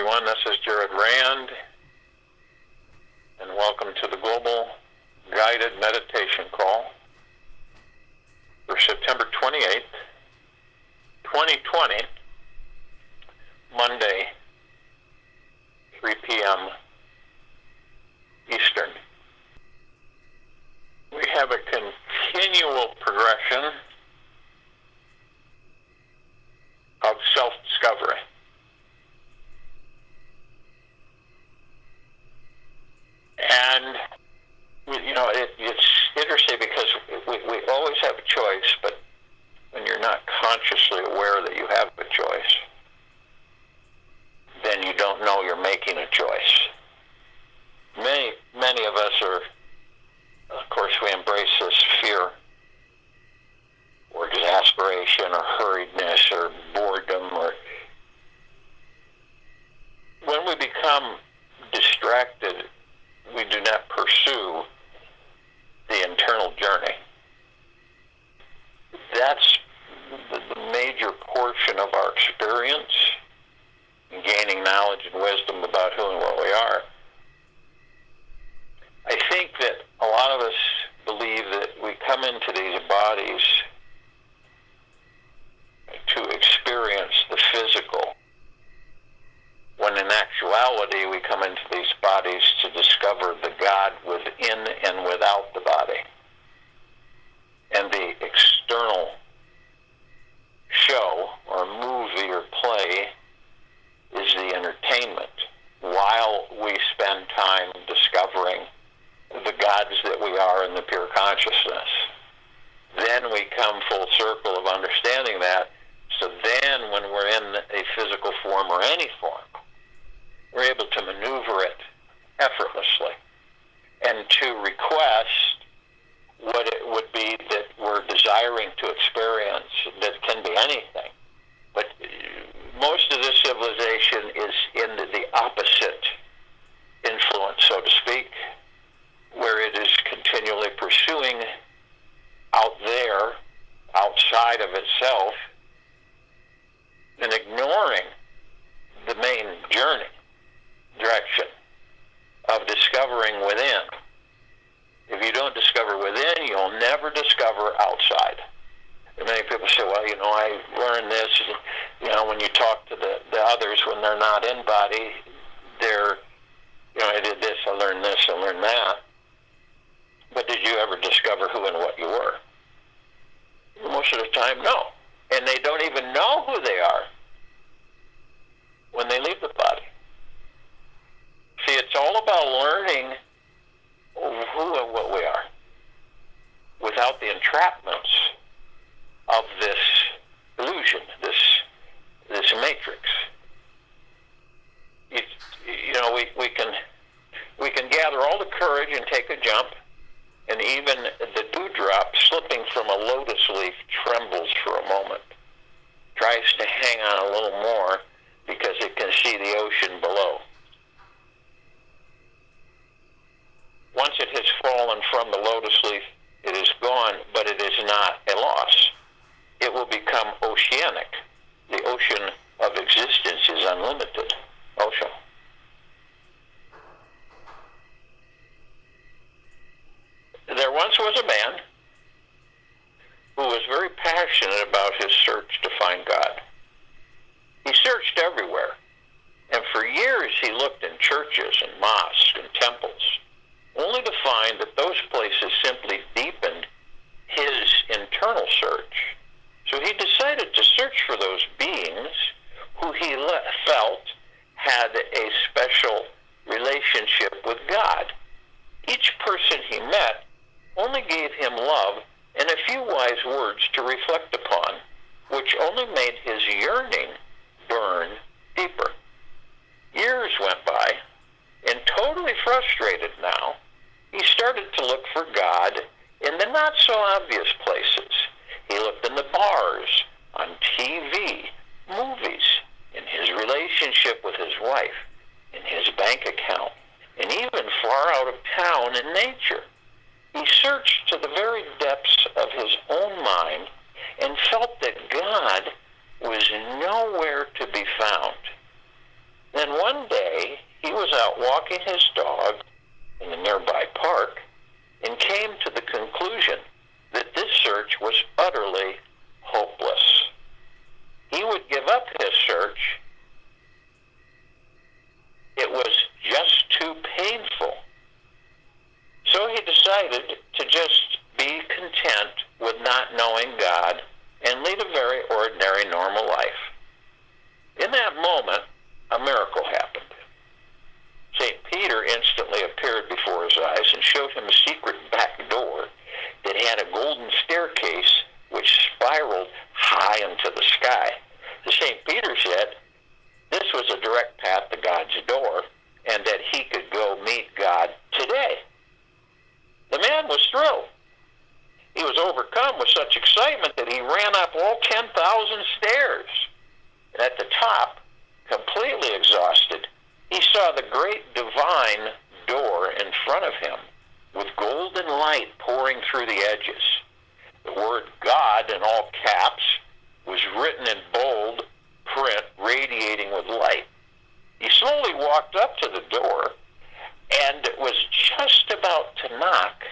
everyone. This is Jared Rand, and welcome to the Global Guided Meditation Call for September 28th, 2020, Monday, 3 p.m. Eastern. We have a continual progression of self-discovery. And, it's interesting because we always have a choice, but when you're not consciously aware that you have a choice, then you don't know you're making a choice. Many of us are, of course, we embrace this fear or exasperation or hurriedness or boredom, or when we become distracted, we do not pursue the internal journey. That's the major portion of our experience in gaining knowledge and wisdom about who and what we are. I think that a lot of us believe that we come into these bodies to experience the physical, when in actuality we come into these bodies to discover the God within and without the body. And the external show or movie or play is the entertainment, while we spend time discovering the gods that we are in the pure consciousness. Then we come full circle of understanding that. So then when we're in a physical form or any form, we're able to maneuver it effortlessly and to request what it would be that we're desiring to experience. That can be anything. But most of this civilization is in the opposite influence, so to speak, where it is continually pursuing out there, outside of itself, and ignoring the main direction of discovering within. If you don't discover within, you'll never discover outside. And many people say, well, I learned this, when you talk to the others when they're not in body, they're, I did this, I learned this, I learned that. But did you ever discover who and what you were? Most of the time, no. And they don't even know who they are when they leave the body. See, it's all about learning who and what we are without the entrapments of this illusion, this matrix. We can gather all the courage and take a jump, and even the dewdrop slipping from a lotus leaf trembles for a moment, tries to hang on a little more because it can see the ocean below. Once it has fallen from the lotus leaf, it is gone, but it is not a loss. It will become oceanic. The ocean of existence is unlimited. Ocean. There once was a man who was very passionate about his search to find God. He searched everywhere, and for years he looked in churches and mosques and temples, only to find that those places simply deepened his internal search. So he decided to search for those beings who he felt had a special relationship with God. Each person he met only gave him love and a few wise words to reflect upon, which only made his yearning burn deeper. Years went by, and totally frustrated now, he started to look for God in the not-so-obvious places. He looked in the bars, on TV, movies, in his relationship with his wife, in his bank account, and even far out of town in nature. He searched to the very depths of his own mind and felt that God was nowhere to be found. Then one day, he was out walking his dog in the nearby park and came to the conclusion that this search was utterly hopeless. He would give up his search. It was just too painful. So he decided to just be content with not knowing God and lead a very ordinary, normal life. In that moment, a miracle happened. St. Peter instantly appeared before his eyes and showed him a secret back door that had a golden staircase which spiraled high into the sky. St. Peter said this was a direct path to God's door and that he could go meet God today. The man was thrilled. He was overcome with such excitement that he ran up all 10,000 stairs. And at the top, completely exhausted, he saw the great divine door in front of him with golden light pouring through the edges. The word God in all caps was written in bold print, radiating with light. He slowly walked up to the door and was just about to knock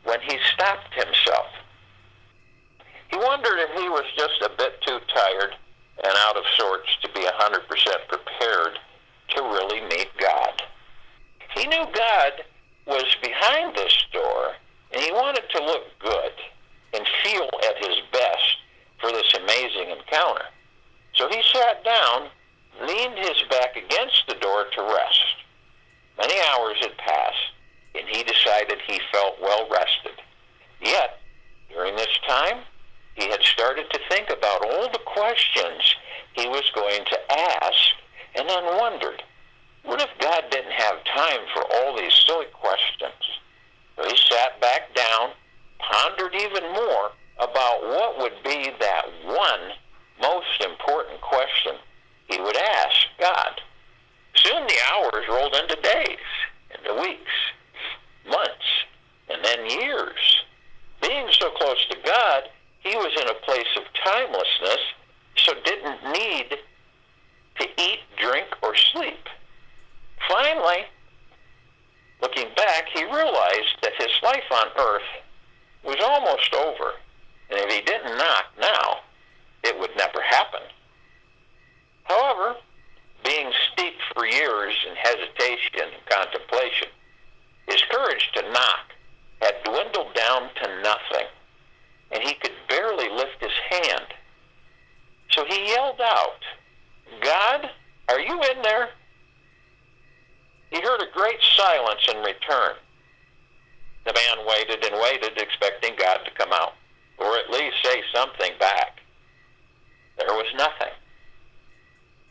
when he stopped himself. He wondered if he was just a bit too tired and out of sorts to be 100% prepared to really meet God. He knew God was behind this door, and he wanted to look good and feel at his best for this amazing encounter. So he sat down, leaned his back against the door to rest. Many hours had passed, and he decided he felt well rested. Yet, during this time, he had started to think about all the questions he was going to ask, and then wondered, what if God didn't have time for all these silly questions? So he sat back down, pondered even more about what would be that one most important question he would ask God. Soon the hours rolled into days, into weeks, months, and then years. Being so close to God, he was in a place of timelessness, so didn't need to eat, drink, or sleep. Finally, looking back, he realized that his life on earth was almost over, and if he didn't knock now, it would never happen. However, being steeped for years in hesitation and contemplation, his courage to knock had dwindled down to nothing, and he could barely lift his hand. So he yelled out, "God, are you in there?" He heard a great silence in return. The man waited and waited, expecting God to come out, or at least say something back. There was nothing.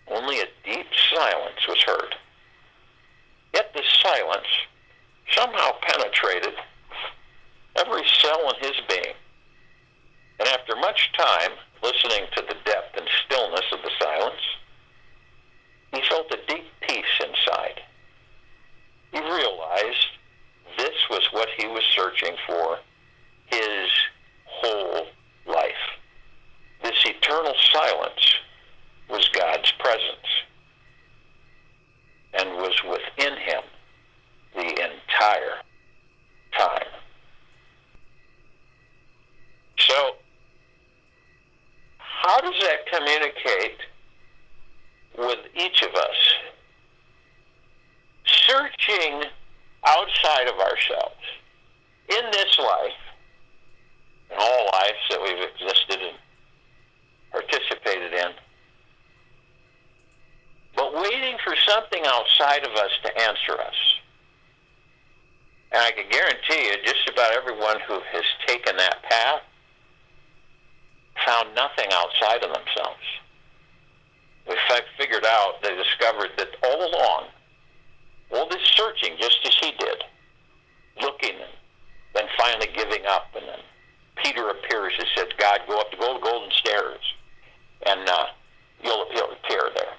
Only a deep silence was heard. Yet this silence somehow penetrated every cell in his being. And after much time listening to the depth and stillness of the silence, he felt a deep peace inside. He realized this was what he was searching for his whole life. This eternal silence was God's presence and was within him the entire time. So, how does that communicate with each of us? Searching outside of ourselves in this life, in all lives that we've existed and participated in, but waiting for something outside of us to answer us. And I can guarantee you, just about everyone who has taken that path found nothing outside of themselves. They figured out, they discovered that all along, all this searching, just as he did, looking and then finally giving up, and then Peter appears and said, "God, go up the golden stairs, and he'll appear there,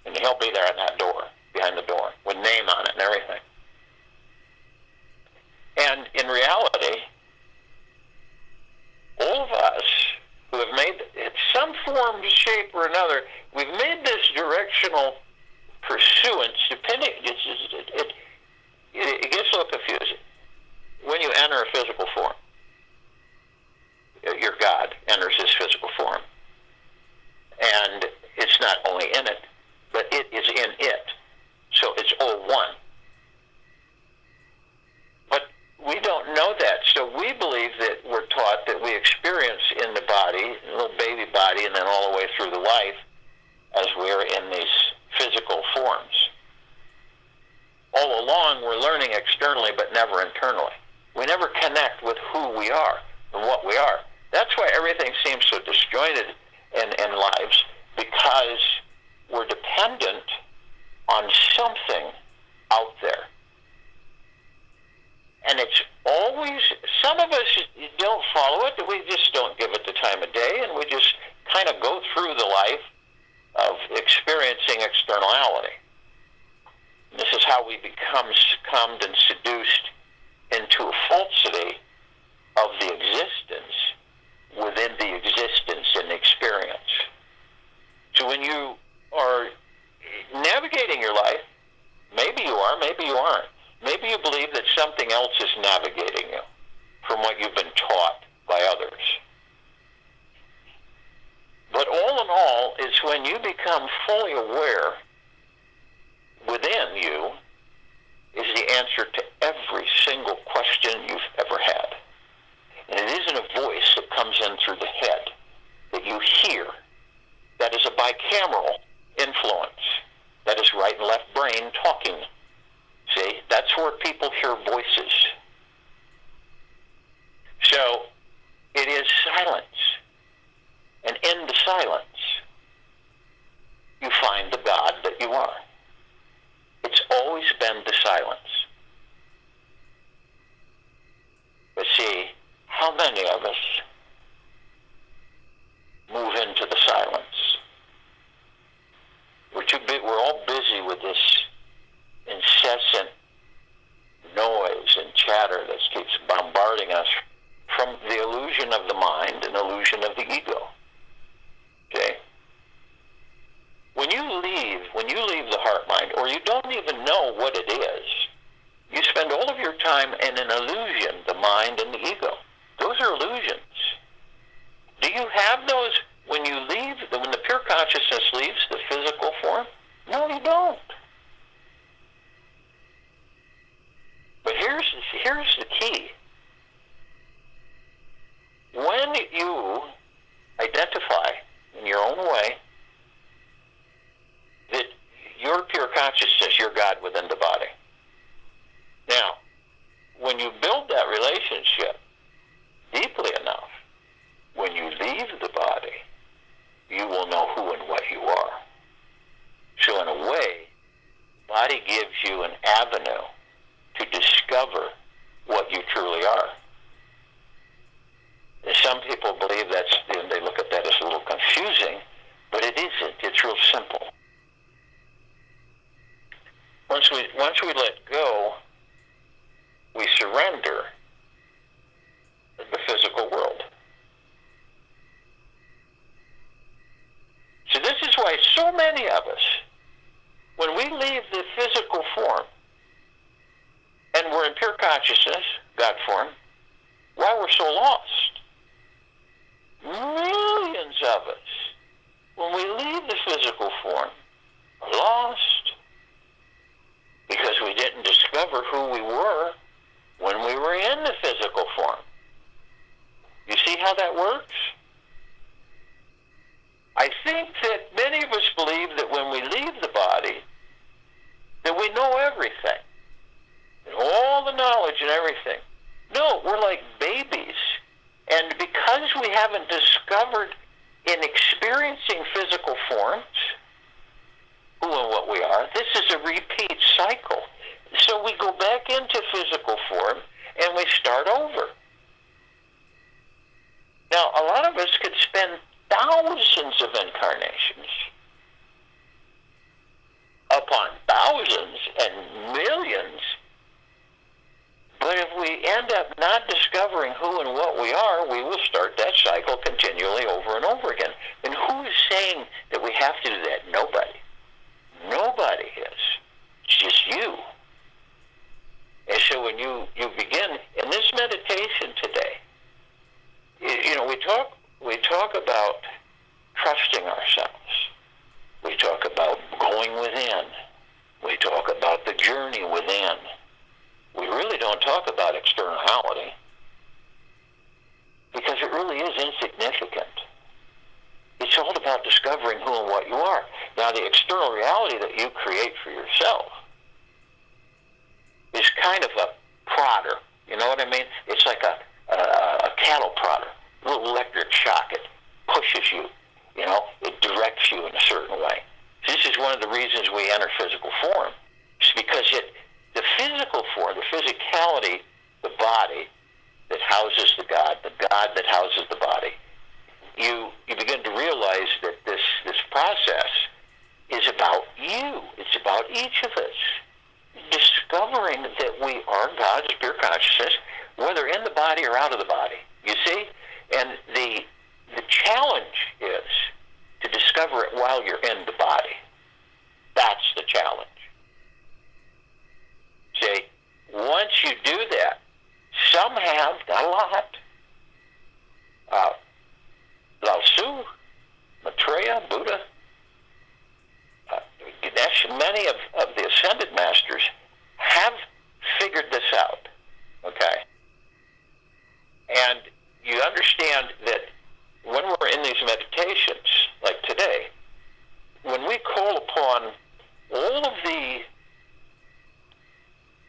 and he'll be there at that door, behind the door, with name on it and everything." And in reality, all of us who have made, in some form, shape, or another, we've made this directional pursuance, depending, it gets a little confusing. When you enter a physical form, your God enters his physical form. And it's not only in it, but it is in it. So it's all one. But we don't know that. So we believe that we're taught that we experience in the body, a little baby body, and then all the way through the life as we're in these physical forms. All along, we're learning externally, but never internally. We never connect with who we are and what we are. That's why everything seems so disjointed in lives, because we're dependent on something out there. And it's always, some of us don't follow it, we just don't give it the time of day, and we just kind of go through the life of experiencing externality. And this is how we become succumbed and seduced into a falsity of the existence within the existence and experience. So when you are navigating your life, maybe you are, maybe you aren't. Maybe you believe that something else is navigating you from what you've been taught by others. But all in all, it's when you become fully aware within you is the answer to every single question you've ever had. And it isn't a voice that comes in through the head that you hear. That is a bicameral influence. That is right and left brain talking. See, that's where people hear voices. So, it is silence. And in the silence, you find the God that you are. It's always been the silence. But see, how many of us move into the silence? We're all busy with this incessant noise and chatter that keeps bombarding us from the illusion of the mind and illusion of the ego. Okay? When you leave the heart mind, or you don't even know what it is, you spend all of your time in an illusion, the mind and the ego. Those are illusions. Do you have those when you leave, when the pure consciousness leaves the physical form? No, you don't. But here's the key. When you identify in your own way that your pure consciousness, your God within the body. Now, when you build that relationship deeply enough, when you leave the body, you will know who and what you are. So in a way, the body gives you an avenue to discover what you truly are. And some people believe they look at that as a little confusing, but it isn't. It's real simple. Once we let go, we surrender the physical world. So this is why so many of us, when we leave the physical form, and we're in pure consciousness, God form, why we're so lost. Millions of us, when we leave the physical form, are lost because we didn't discover who we were when we were in the physical form. You see how that works? I think that many of us believe that when we leave the body, that we know everything, and all the knowledge and everything. No, we're like babies. And because we haven't discovered in experiencing physical forms who and what we are, this is a repeat cycle. So we go back into physical form and we start over. Now, a lot of us could spend thousands of incarnations upon thousands and millions, but if we end up not discovering who and what we are, we will start that cycle continually over and over again. And who is saying that we have to do that? Nobody. Nobody. we talk about trusting ourselves. We talk about going within. We talk about the journey within. We really don't talk about externality, because it really is insignificant. It's all about discovering who and what you are. Now, the external reality that you create for yourself is kind of a prodder. You know what I mean? It's like a cattle prodder, a little electric shock. It pushes you, it directs you in a certain way. This is one of the reasons we enter physical form. It's because the physical form, the physicality, the body that houses the God that houses the body, you begin to realize that this process is about you. It's about each of us. Discovering that we are God's pure consciousness, whether in the body or out of the body. You see? And the challenge is to discover it while you're in the body. That's the challenge. See, once you do that, some have, not a lot, Lao Tzu, Maitreya, Buddha, Ganesh, many of the ascended masters have figured this out, okay? And you understand that when we're in these meditations, like today, when we call upon all of the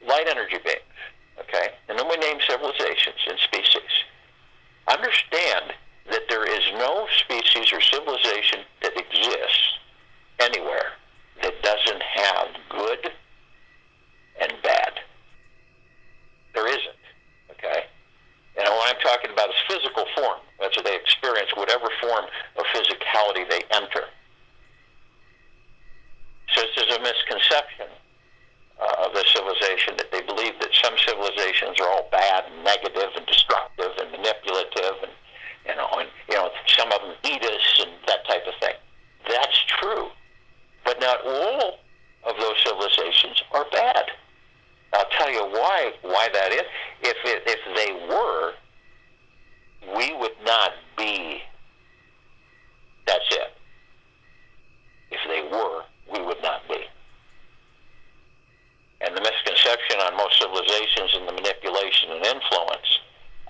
light energy beings, okay, and then we name civilizations and species, understand that there is no species or civilization that exists anywhere that doesn't have good and bad. There isn't, okay? And what I'm talking about is physical form. That's what they experience, whatever form of physicality they enter. So this is a misconception of the civilization, that they believe that some civilizations are all bad and negative and destructive and manipulative, and some of them eat us and that type of thing. That's true. But not all of those civilizations are bad. I'll tell you why that is. If they were, we would not be. That's it. If they were, we would not be. And the misconception on most civilizations and the manipulation and influence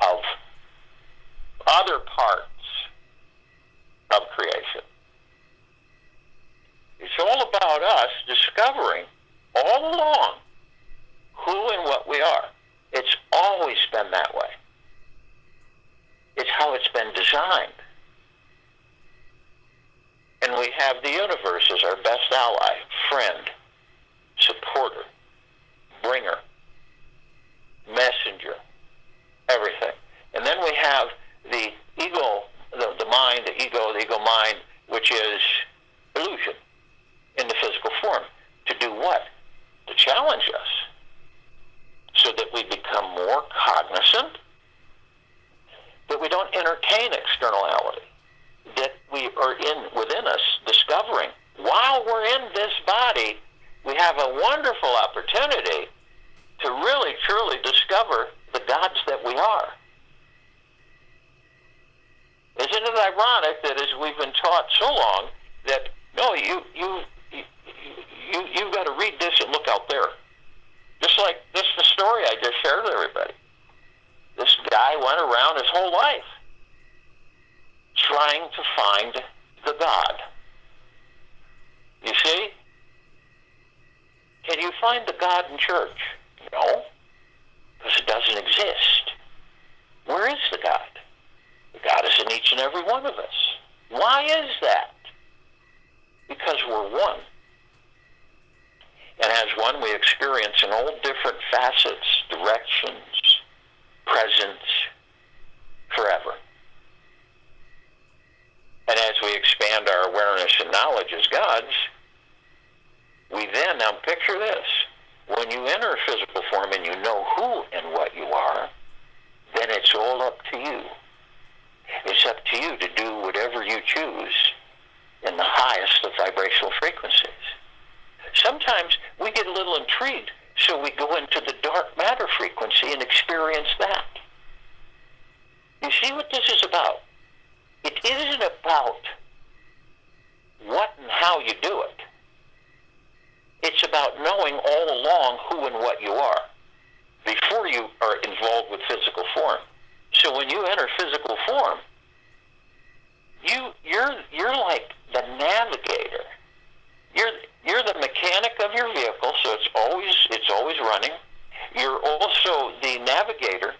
of other parts of creation. It's all about us discovering all along who and what we are. It's always been that way. It's how it's been designed. And we have the universe as our best ally, friend, supporter, bringer, messenger, everything. And then we have the ego, the mind, the ego mind, which is illusion in the physical form. To do what? To challenge us, so that we become more cognizant, that we don't entertain externality, that we are within us discovering, while we're in this body, we have a wonderful opportunity to really, truly discover the gods that we are. Isn't it ironic that as we've been taught so long that, no, you've got to read this and look out there. Just like this, the story I just shared with everybody. This guy went around his whole life trying to find the God. You see? Can you find the God in church? No, because it doesn't exist. Where is the God? The God is in each and every one of us. Why is that? Because we're one. And as one, we experience in all different facets, directions, presence, forever. And as we expand our awareness and knowledge as gods, we then, now picture this, when you enter physical form and you know who and what you are, then it's all up to you. It's up to you to do whatever you choose in the highest of vibrational frequencies. Sometimes we get a little intrigued, so we go into the dark matter frequency and experience that. You see what this is about? it isn't about what and how you do it. It's about knowing all along who and what you are before you are involved with physical form. So when you enter physical form, you're like the navigator. You're the mechanic of your vehicle, so it's always running. You're also the navigator,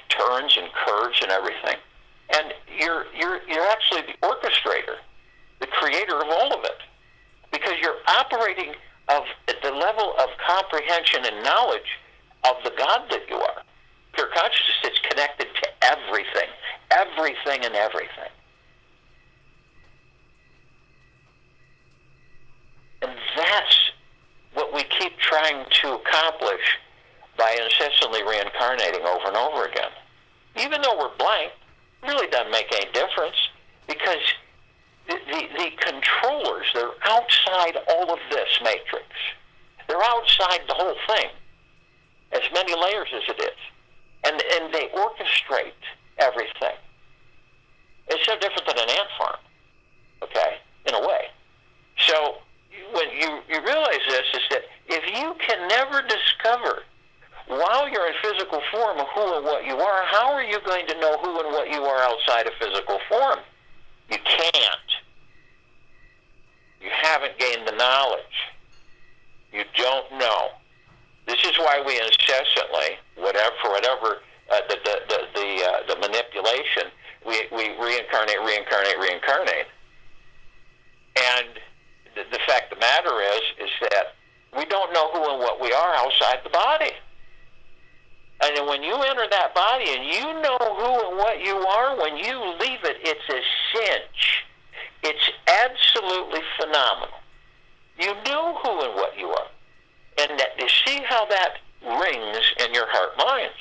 turns and curves and everything, and you're actually the orchestrator, the creator of all of it, because you're operating at the level of comprehension and knowledge of the God that you are. Pure consciousness is connected to everything and everything. And that's what we keep trying to accomplish by incessantly reincarnating over and over again. Even though we're blank, it really doesn't make any difference, because the controllers, they're outside all of this matrix. They're outside the whole thing, as many layers as it is. And they orchestrate everything. It's no different than an ant farm, okay, in a way. So when you realize this, is that if you can never discover while you're in physical form who and what you are, how are you going to know who and what you are outside of physical form? You can't. You haven't gained the knowledge. You don't know. This is why we incessantly, for whatever the manipulation, we reincarnate. And the fact of the matter is that we don't know who and what we are outside the body. And then when you enter that body and you know who and what you are, when you leave it, it's a cinch. It's absolutely phenomenal. You know who and what you are. And that, you see how that rings in your heart minds,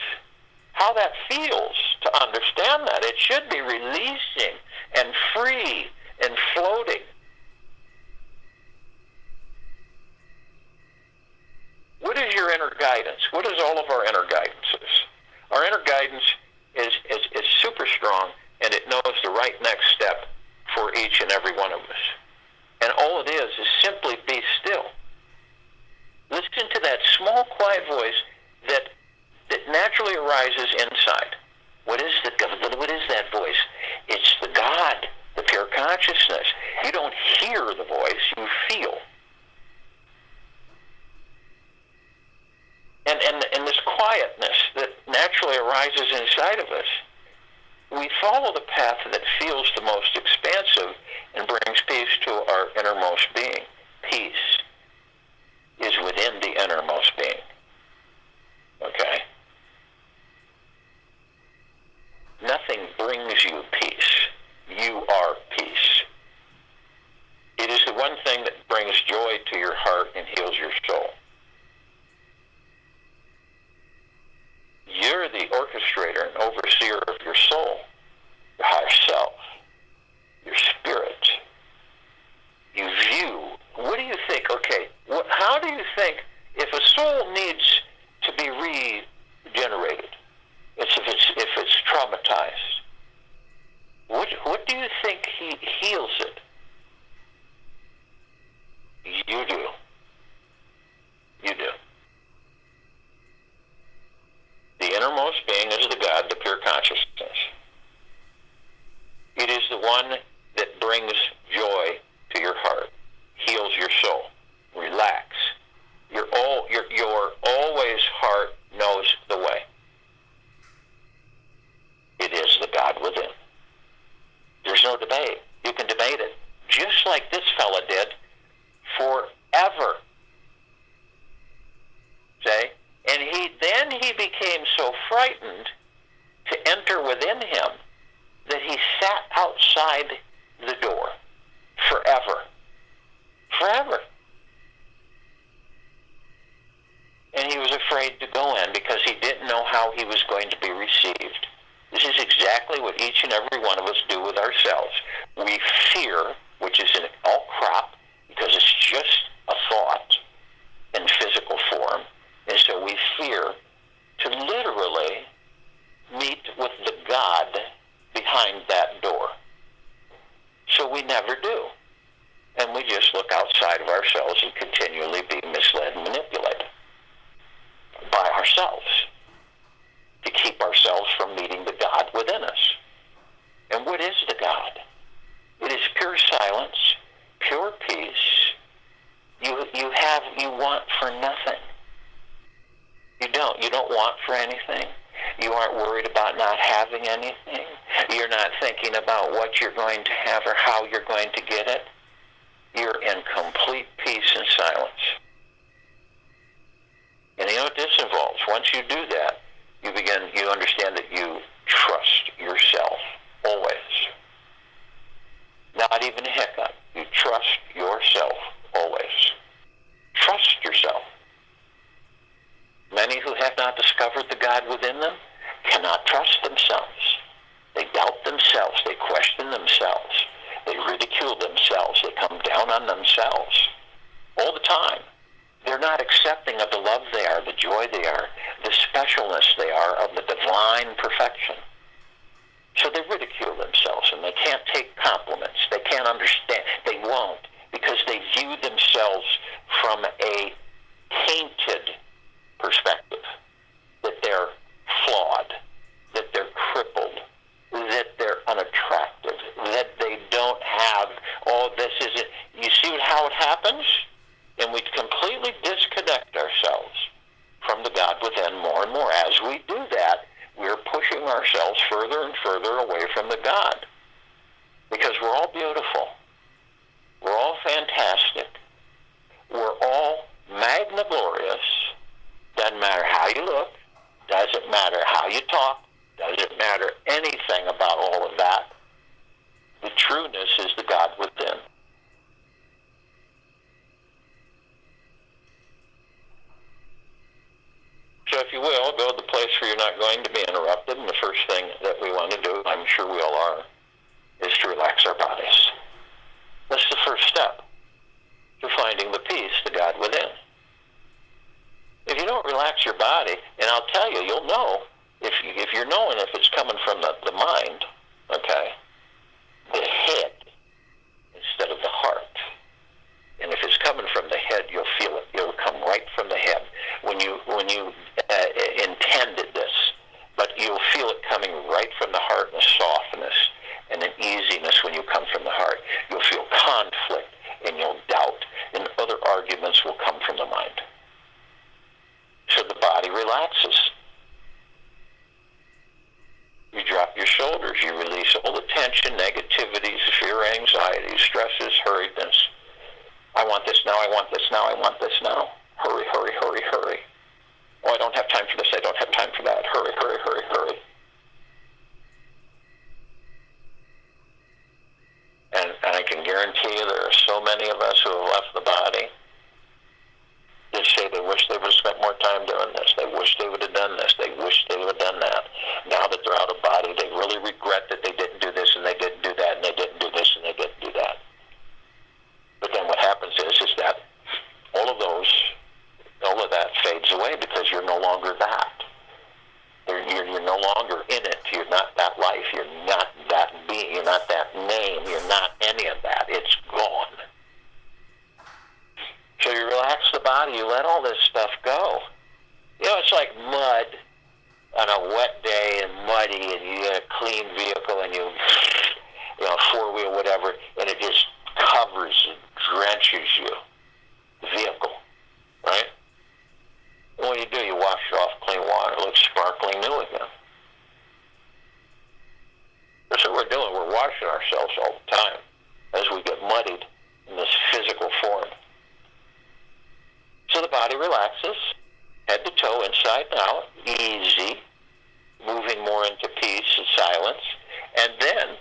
how that feels to understand that. It should be releasing and free and floating. What is your inner guidance? What is all of our inner guidances? Our inner guidance is super strong, and it knows the right next step for each and every one of us. And all it is simply be still. Listen to that small, quiet voice that naturally arises inside. What is that voice? It's the God, the pure consciousness. You don't hear the voice, you feel. And this quietness that naturally arises inside of us, we follow the path that feels the most expansive and brings peace to our innermost being. Peace is within the innermost being. Okay? Nothing brings you peace. You are peace. It is the one thing that brings joy to your heart and heals your soul. You're the orchestrator and overseer of your soul, your higher self, your spirit. You view. What do you think? Okay, how do you think if a soul needs to be regenerated? If it's traumatized. What do you think heals it? You do. You do. The innermost being is the God, the pure consciousness. It is the one that brings joy to your heart, heals your soul. Relax. Your always heart knows the way. It is the God within. There's no debate. You can debate it, just like this fella did, forever. See? And he became so frightened to enter within him that he sat outside the door forever. Forever. And he was afraid to go in because he didn't know how he was going to be received. This is exactly what each and every one of us do with ourselves. We fear, which is an all crop, because it's just a thought in physical form. And so we fear to literally meet with the God behind behind that door. So we never do. And we just look outside of ourselves and continually be misled and manipulated by ourselves to keep ourselves from meeting the God within us. And what is the God? It is pure silence, pure peace. You want for nothing. You don't want for anything. You aren't worried about not having anything. You're not thinking about what you're going to have or how you're going to get it. You're in complete peace and silence. And you know what this involves? Once you do that, you understand that you trust yourself always. Not even a hiccup. You trust yourself always. Trust yourself. Many who have not discovered the God within them cannot trust themselves. They doubt themselves. They question themselves. They ridicule themselves. They come down on themselves all the time. They're not accepting of the love they are, the joy they are, the specialness they are of the divine perfection. So they ridicule themselves, and they can't take compliments. They can't understand. They won't, because they view themselves from a tainted perspective, that they're flawed, that they're crippled, that they're unattractive, that they don't have, this isn't. You see how it happens? And we completely disconnect ourselves from the God within more and more. As we do that, we're pushing ourselves further and further away from the God. Because we're all beautiful. We're all fantastic. We're all magna glorious. Doesn't matter how you look. Doesn't matter how you talk. Doesn't matter anything about all of that. The trueness is the God within. So if you will, go to the place where you're not going to be interrupted. And the first thing that we want to do, I'm sure we all are, is to relax our bodies. That's the first step to finding the peace, the God within. If you don't relax your body, and I'll tell you, you'll know, if you're knowing if it's coming from the mind, okay, the head instead of the heart. And if it's coming from the head, you'll feel it. It'll come right from the head. When you intended this, but you'll feel it coming right from the heart in a softness and an easiness when you come from the heart. You'll feel conflict and you'll doubt, and other arguments will come from the mind. So the body relaxes. You drop your shoulders. You release all the tension, negativities, fear, anxiety, stresses, hurriedness. I want this now, I want this now, I want this now. Hurry, hurry, hurry, hurry. Oh, I don't have time for this, I don't have time for that. Hurry, hurry, hurry, hurry. And I can guarantee you there are so many of us who have left the body that say they wish they would have spent more time doing this. They wish they would have done this. They wish they would have done that. Now that they're out of body, they really regret that they didn't do this and they didn't do that and they didn't do this and they didn't do that. But then what happens is that all of that fades away because you're no longer that. You're no longer in it. You're not that life. You're not that being. You're not that name. You're not any of that. It's gone. So you relax the body. You let all this stuff go. You know, it's like mud on a wet day and muddy, and you get a clean vehicle and you know, four-wheel, whatever, and it just covers and drenches you, the vehicle, right? And what do? You wash it off clean water. It looks sparkling new again. That's what we're doing. We're washing ourselves all the time as we get muddied in this physical form. So the body relaxes, head to toe, inside and out, easy, moving more into peace and silence, and then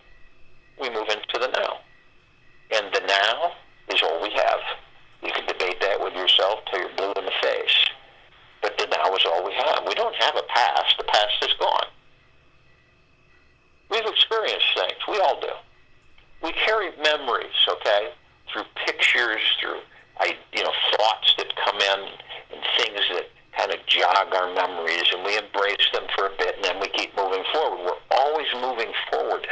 we move into the now. And the now is all we have. You can debate that with yourself till you're blue in the face. But the now is all we have. We don't have a past. The past is gone. We've experienced things. We all do. We carry memories, okay, through pictures, through thoughts that come in and things that kind of jog our memories, and we embrace them for a bit, and then we keep moving forward. We're always moving forward.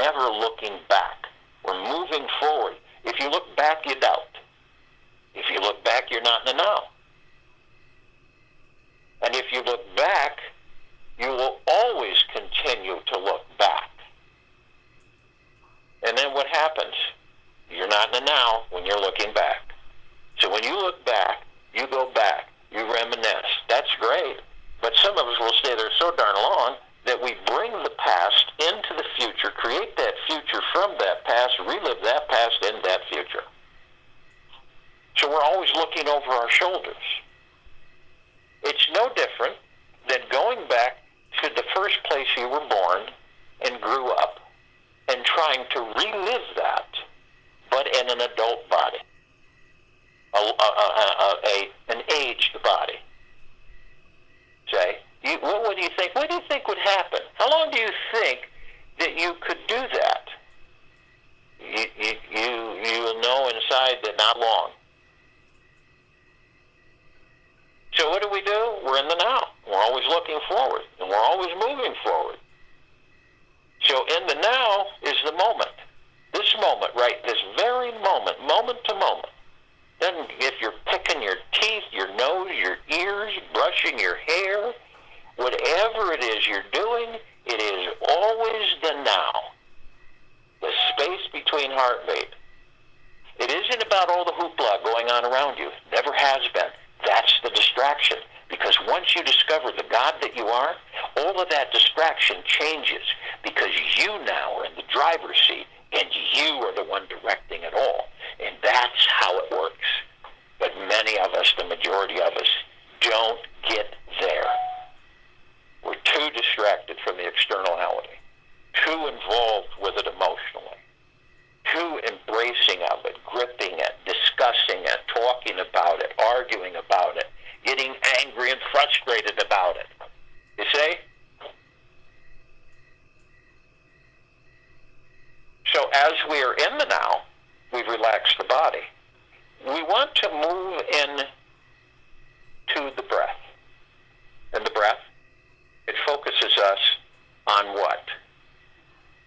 never looking back. We're moving forward. If you look back, you doubt. If you look back, you're not in the now. And if you look back, you will always continue to look back. And then what happens? You're not in the now when you're looking back. So when you look back, you go back, you reminisce. That's great. But some of us will stay there so darn long that we bring the past into the future, create that future from that past, relive that past in that future. So we're always looking over our shoulders. It's no different than going back to the first place you were born and grew up and trying to relive that, but in an adult body, an aged body. Say, what do you think? What do you think would happen? How long do you think that you could do that? You will know inside that not long. So what do? We're in the now. We're always looking forward, and we're always moving forward. So in the now is the moment. This moment, right, this very moment, moment to moment. Then if you're picking your teeth, your nose, your ears, brushing your hair, whatever it is you're doing, it is always the now. The space between heartbeat. It isn't about all the hoopla going on around you. Never has been. That's the distraction. Because once you discover the God that you are, all of that distraction changes because you now are in the driver's seat and you are the one directing it all. And that's how it works. But many of us, the majority of us, don't get there. We're too distracted from the externality, too involved with it emotionally, too embracing of it, gripping it, discussing it, talking about it, arguing about it, getting angry and frustrated about it. You see? So as we are in the now, we've relaxed the body. We want to move in to the breath. And the breath, it focuses us on what?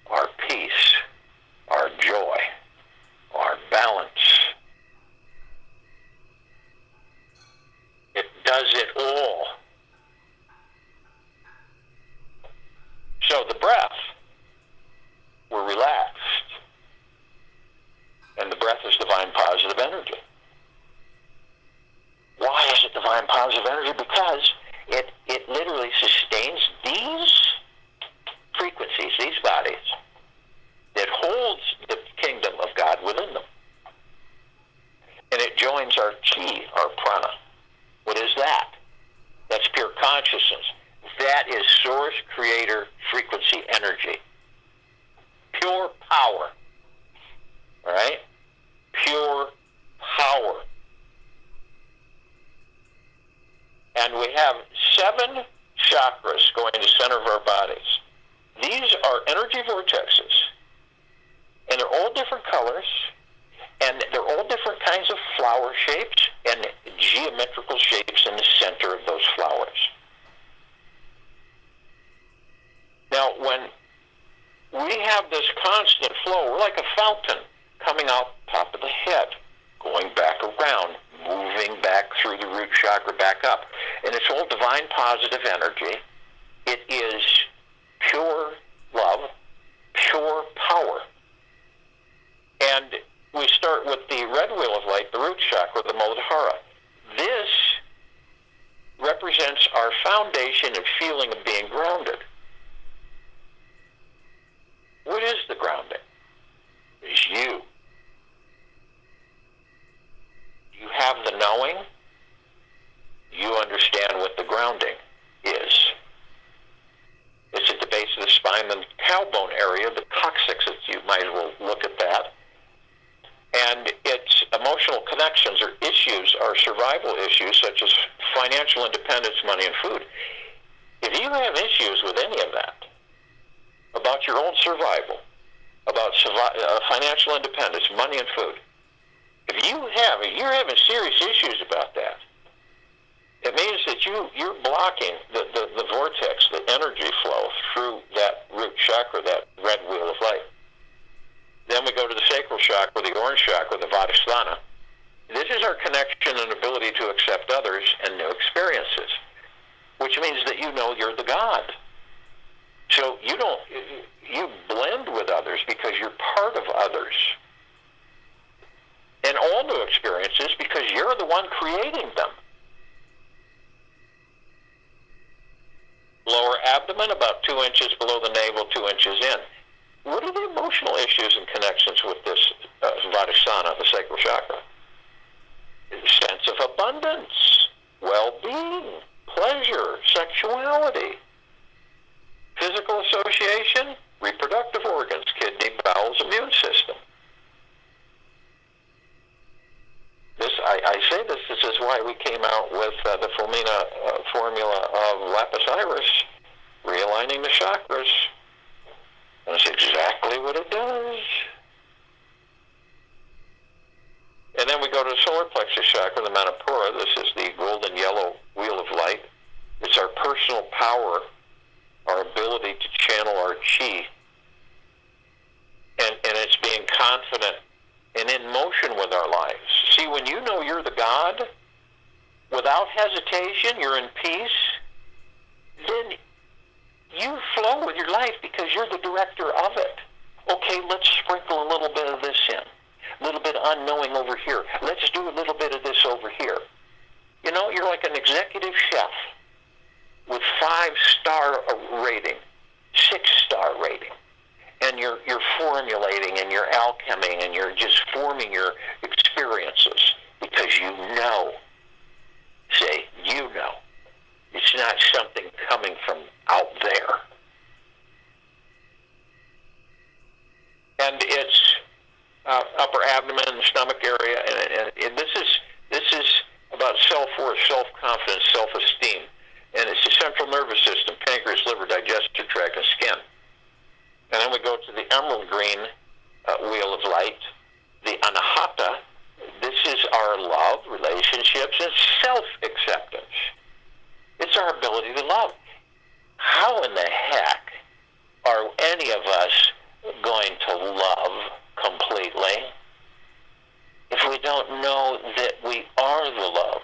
Our peace, our joy, our balance. It does it all. So the breath, we're relaxed. And the breath is divine positive energy. Why is it divine positive energy? Because it literally sustains these frequencies, these bodies, that holds the kingdom of God within them. And it joins our chi, our prana. What is that? That's pure consciousness. That is source, creator, frequency, energy. Pure power. All right? Pure power. And we have 7 chakras going to the center of our bodies. These are energy vortexes. And they're all different colors. And they're all different kinds of flower shapes and geometrical shapes in the center of those flowers. Now, when we have this constant flow, we're like a fountain coming out top of the head, going back around, moving back through the root chakra back up. And it's all divine positive energy. It is pure love, pure power. And we start with the red wheel of light, the root chakra, the Muladhara. This represents our foundation and feeling of being grounded. What is the grounding? It's you. You have the knowing. You understand what the grounding is. It's at the base of the spine, the tailbone area, the coccyx, if you might as well look at that. And its emotional connections or issues are survival issues such as financial independence, money, and food. If you have issues with any of that, about your own survival, about financial independence, money, and food, if you're having serious issues about that, it means that you're blocking the vortex, the energy flow through that root chakra, that red wheel of light. chakra, the Vadhisthana. This is our connection and ability to accept others and new experiences, which means that you know you're the God. So you blend with others because you're part of others. And all new experiences because you're the one creating them. Lower abdomen, about 2 inches below the navel, 2 inches in. What are the emotional issues and connections with this Vadhisthana, the sacral chakra? Sense of abundance, well-being, pleasure, sexuality, physical association, reproductive organs, kidney, bowels, immune system. I say this is why we came out with the Fulmina formula of lapis iris, realigning the chakras. And it's exactly what it does. And then we go to the solar plexus chakra, the Manipura. This is the golden yellow wheel of light. It's our personal power, our ability to channel our chi. And it's being confident and in motion with our lives. See, when you know you're the God, without hesitation, you're in peace, then you flow with your life because you're the director of it. Okay, let's sprinkle a little bit of this in. A little bit unknowing over here. Let's do a little bit of this over here. You know, you're like an executive chef with 5-star rating, 6-star rating. And you're formulating and you're alcheming and you're just forming your experiences because you know. Say, you know. It's not something coming from out there. And it's upper abdomen and the stomach area, and this is about self-worth, self-confidence, self-esteem. And it's the central nervous system, pancreas, liver, digestive tract, and skin. And then we go to the emerald green wheel of light, the anahata. This is our love, relationships, and self-acceptance. It's our ability to love. How in the heck are any of us going to love completely if we don't know that we are the love?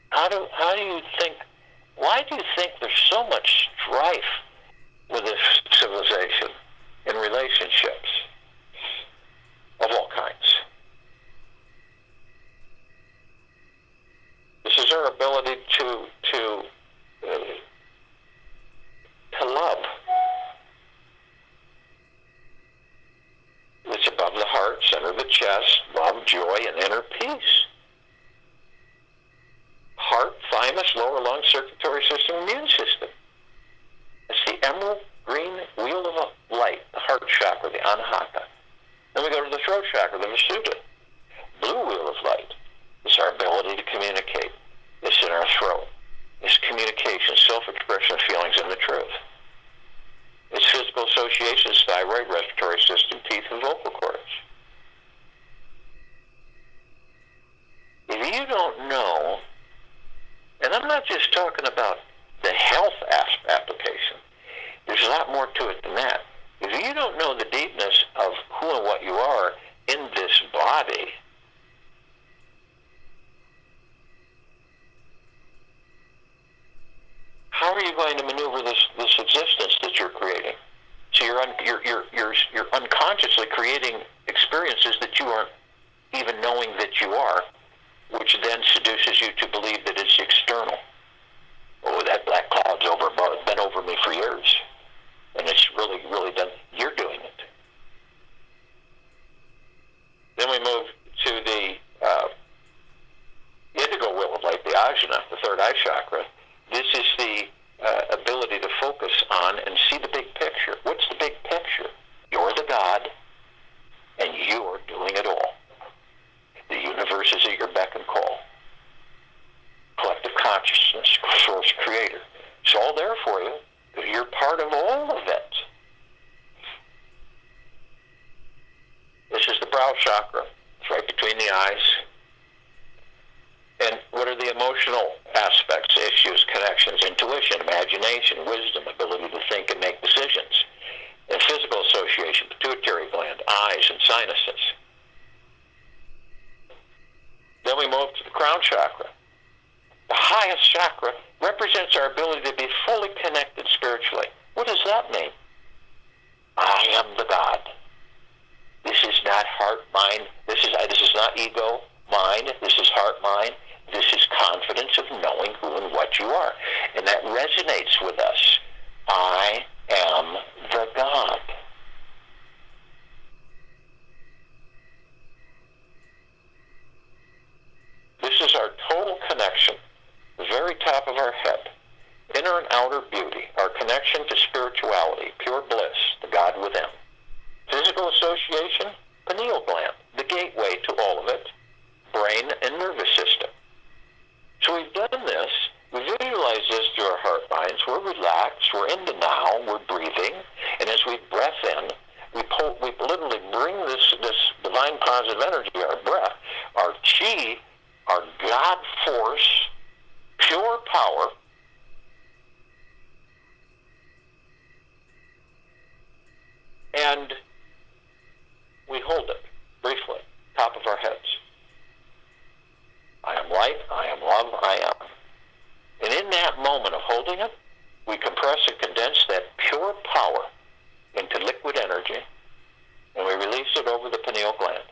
How do you think, why do you think there's so much strife with this civilization in relationships of all kinds? This is our ability to love. It's above the heart, center of the chest, love, joy, and inner peace. Heart, thymus, lower lung, circulatory system, immune system. It's the emerald green wheel of light, the heart chakra, the anahata. Then we go to the throat chakra, the visuddha. Blue wheel of light. It's our ability to communicate. It's in our throat. It's communication, self-expression of feelings, and the truth. It's physical associations, thyroid, respiratory system, teeth, and vocal cords. If you don't know, and I'm not just talking about the health application, there's a lot more to it than that. If you don't know the deepness of who and what you are in this body, how are you going to maneuver this existence that you're creating? So you're unconsciously creating experiences that you aren't even knowing that you are, which then seduces you to believe that it's external. Oh, that black cloud's been over me for years, and it's really, really done. You're doing it. Then we move to the indigo wheel of light, the ajna, the third eye chakra. This is the ability to focus on and see the big picture. What's the big picture? You're the God, and you're doing it all. The universe is at your beck and call. Collective consciousness, source creator. It's all there for you. You're part of all of it. This is the brow chakra. It's right between the eyes. And what are the emotional aspects, issues, connections, intuition, imagination, wisdom, ability to think and make decisions? And physical association, pituitary gland, eyes, and sinuses. Then we move to the crown chakra. The highest chakra represents our ability to be fully connected spiritually. What does that mean? I am the God. This is not heart, mind. This is not ego, mind. This is heart, mind. This is confidence of knowing who and what you are. And that resonates with us. I am the God. This is our total connection, the very top of our head. Inner and outer beauty, our connection to spirituality, pure bliss, the God within. Physical association, pineal gland, the gateway to all of it, brain and nervous system. So we've done this, we visualize this through our heart minds, we're relaxed, we're in the now, we're breathing, and as we breath in, we literally bring this divine positive energy, our breath, our chi, our God force, pure power, and we hold it briefly, top of our heads. I am light, I am love, I am. And in that moment of holding it, we compress and condense that pure power into liquid energy, and we release it over the pineal gland.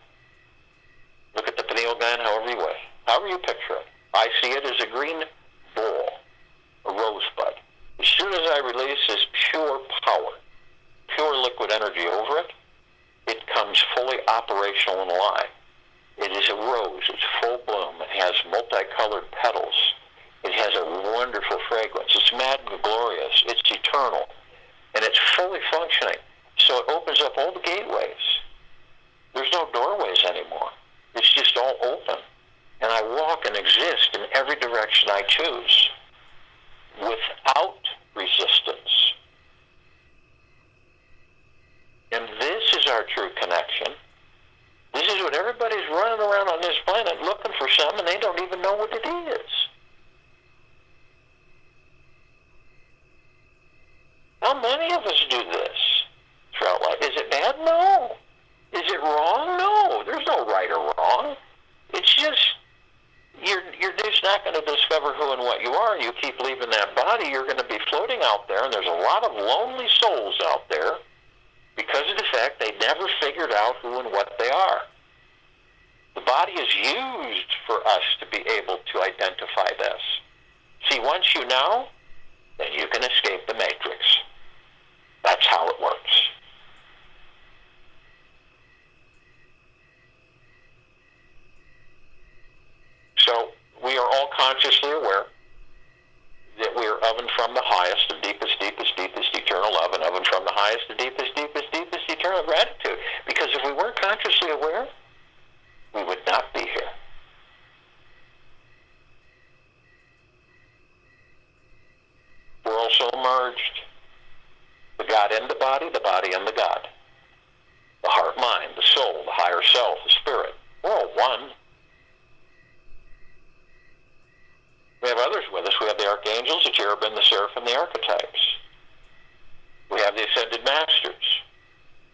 Look at the pineal gland however you picture it. I see it as a green ball, a rosebud. As soon as I release this pure power, pure liquid energy over it, it comes fully operational and alive. It is a rose. It's full bloom. It has multicolored petals. It has a wonderful fragrance. It's magna glorious. It's eternal. And it's fully functioning. So it opens up all the gateways. There's no doorways anymore. It's just all open. And I walk and exist in every direction I choose without resistance. And this is our true connection. This is what everybody's running around on this planet looking for something, and they don't even know what it is. How many of us do this throughout life? Is it bad? No. Is it wrong? No. There's no right or wrong. It's just, you're just not going to discover who and what you are. You keep leaving that body, you're going to be floating out there, and there's a lot of lonely souls out there because of the fact they never figured out who and what they are. The body is used for us to be able to identify this. See, once you know, then you can escape the matrix. That's how it works. So we are all consciously aware that we are of and from the highest, the deepest, deepest, deepest eternal love, and of and from the highest, the deepest, deepest, deepest eternal gratitude. Because if we weren't consciously aware, we would not be here. We're also merged. The God and the body and the God. The heart, mind, the soul, the higher self, the spirit. We're all one. We have others with us. We have the archangels, the cherubim, the seraphim, the archetypes. We have the ascended masters.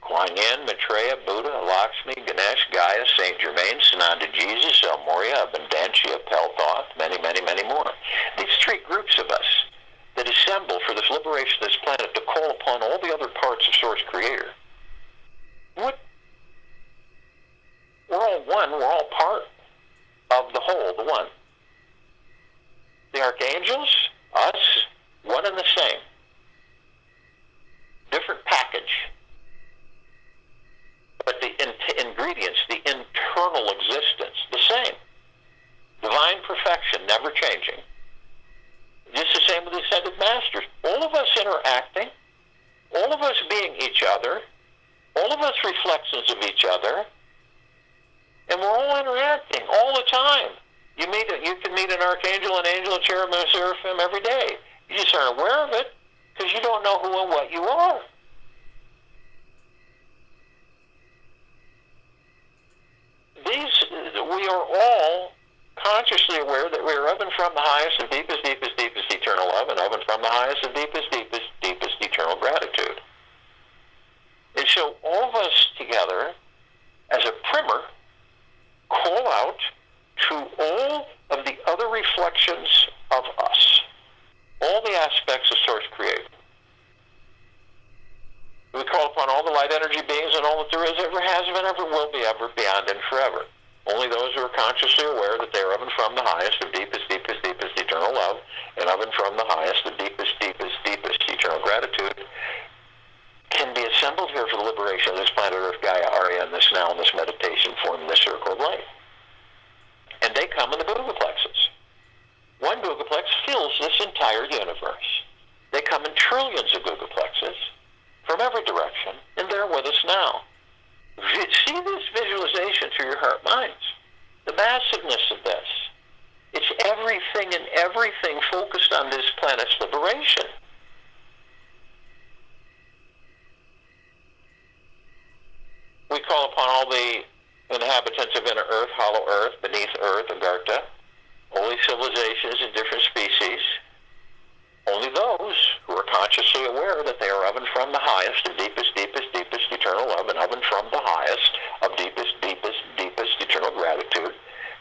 Kuan Yin, Maitreya, Buddha, Lakshmi, Ganesh, Gaia, Saint Germain, Sananda Jesus, El Moria, Abundantia, Pelthoth, many, many, many more. These three groups of us that assemble for this liberation of this planet to call upon all the other parts of Source Creator. What? We're all one. We're all part of the whole, the one. The archangels, us, one and the same. Different package. But the ingredients, the internal existence, the same. Divine perfection, never changing. Just the same with the ascended masters. All of us interacting, all of us being each other, all of us reflections of each other, and we're all interacting all the time. You can meet an archangel, an angel, a cherubim, a seraphim every day. You just aren't aware of it because you don't know who and what you are. We are all consciously aware that we are of and from the highest and deepest, deepest, deepest eternal love, and of and from the highest and deepest, deepest, deepest eternal gratitude. And so all of us together to all of the other reflections of us, all the aspects of Source Creator. We call upon all the light energy beings and all that there is, ever has been, ever will be, ever, beyond, and forever. Only those who are consciously aware that they are of and from the highest, of deepest, deepest, deepest eternal love, and of and from the highest, of deepest, deepest, deepest eternal gratitude, can be assembled here for the liberation of this planet Earth, Gaia, Arya, and this now, in this meditation, forming this circle of light. And they come in the googolplexes. One googolplex fills this entire universe. They come in trillions of googolplexes from every direction, and they're with us now. See this visualization through your heart minds. The massiveness of this. It's everything and everything focused on this planet's liberation. We call upon all the inhabitants of inner Earth, hollow Earth, beneath Earth, Agartha, holy civilizations in different species. Only those who are consciously aware that they are of and from the highest, of deepest, deepest, deepest eternal love, and of and from the highest, of deepest, deepest, deepest eternal gratitude,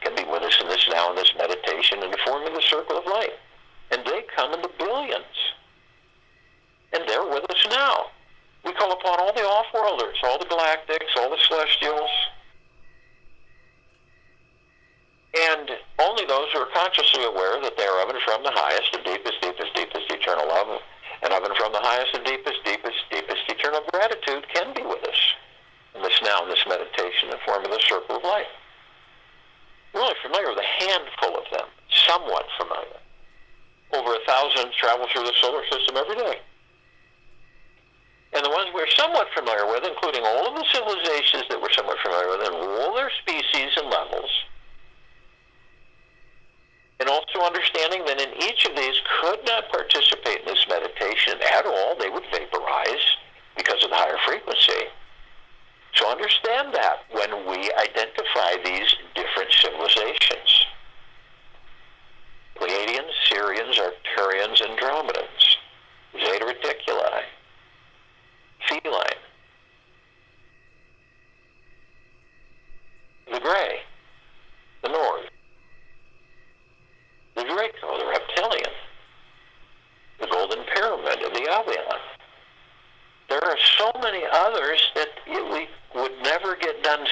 can be with us in this now, in this meditation, and forming the circle of light. And they come in the billions. And they're with us now. We call upon all the off-worlders, all the galactics, all the celestials, and only those who are consciously aware that they are of and from the highest, of deepest, deepest, deepest eternal love, and of and from the highest, of deepest, deepest, deepest eternal gratitude can be with us in this now, in this meditation, and forming the circle of light. We're really familiar with a handful of them, somewhat familiar. Over 1,000 travel through the solar system every day. And the ones we're somewhat familiar with, including all of the civilizations that we're somewhat familiar with, and all their species and levels, and also understanding that in each of these could not participate in this meditation at all. They would vaporize because of the higher frequency. So understand that when we identify these different civilizations. Pleiadians, Sirians, Arcturians, Andromedans, Zeta Reticuli, Feline, the Gray, the North, the Draco, the Reptilian, the Golden Pyramid, and the Avian. There are so many others that we would never get done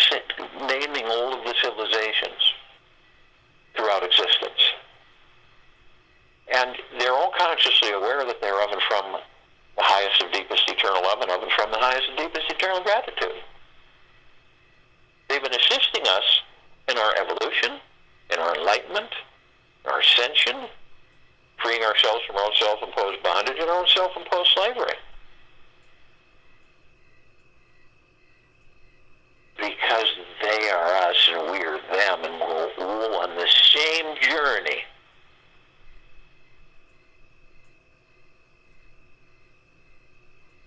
naming all of the civilizations throughout existence. And they're all consciously aware that they're of and from the highest of deepest eternal love and of and from the highest of deepest eternal gratitude. They've been assisting us in our evolution, in our enlightenment, our ascension, freeing ourselves from our own self-imposed bondage and our own self-imposed slavery. Because they are us and we are them, and we're all on the same journey.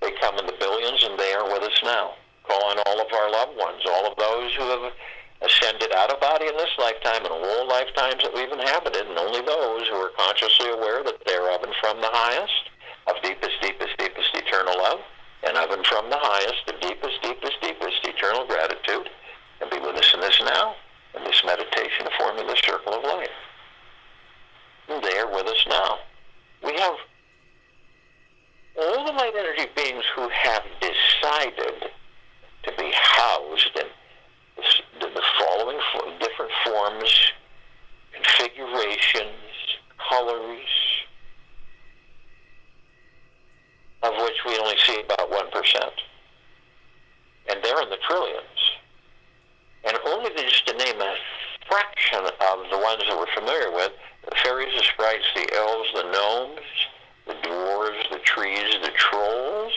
They come in the billions and they are with us now. Call on all of our loved ones, all of those who have ascended out of body in this lifetime and all lifetimes that we've inhabited, and only those who are consciously aware that they're of and from the highest, of deepest, deepest, deepest eternal love, and of and from the highest, of deepest, deepest, deepest eternal gratitude, and be with us in this now, in this meditation of forming the circle of light. And they are with us now. We have all the light energy beings who have decided to be housed in the following different forms, configurations, colors, of which we only see about 1%. And they're in the trillions. And only just to name a fraction of the ones that we're familiar with, the fairies, the sprites, the elves, the gnomes, the dwarves, the trees, the trolls,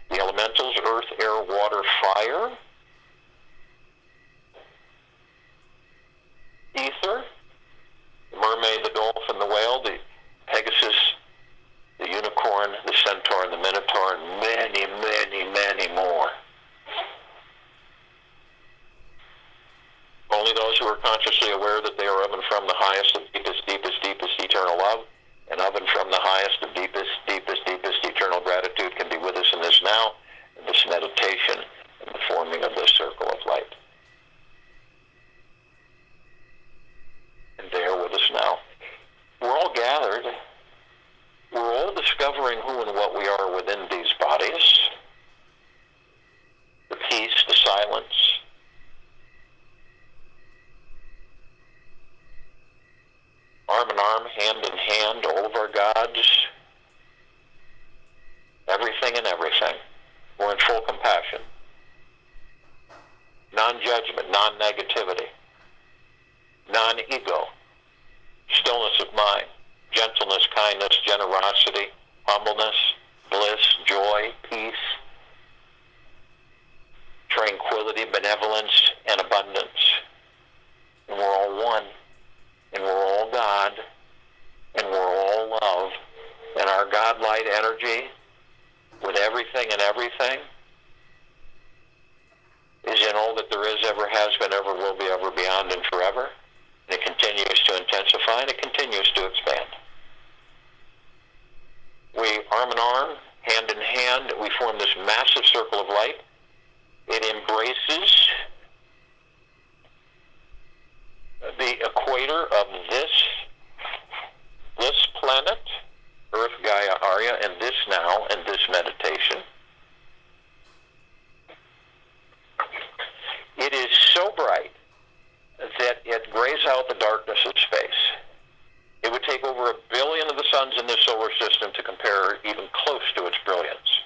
the elementals, earth, air, water, fire, ether, the mermaid, the dolphin, the whale, the Pegasus, the unicorn, the centaur, and the minotaur, and many, many, many more. Only those who are consciously aware that they are of and from the highest of deepest, deepest, deepest eternal love, and of and from the highest of deepest, deepest, deepest eternal gratitude can be with us in this now, in this meditation, and the forming of this circle of light. non-judgment, non-negativity, non-ego, stillness of mind, gentleness, kindness, generosity, humbleness, bliss, joy, peace, tranquility, benevolence, and abundance. And we're all one, and we're all God, and we're all love. And our God-light energy, with everything and everything, is in all that there is, ever has been, ever will be, ever beyond, and forever. And it continues to intensify, and it continues to expand. We, arm in arm, hand in hand, we form this massive circle of light. It embraces the equator of this planet, Earth, Gaia, Arya, and this now, and this meditation. It is so bright that it grays out the darkness of space. It would take over 1 billion of the suns in this solar system to compare even close to its brilliance.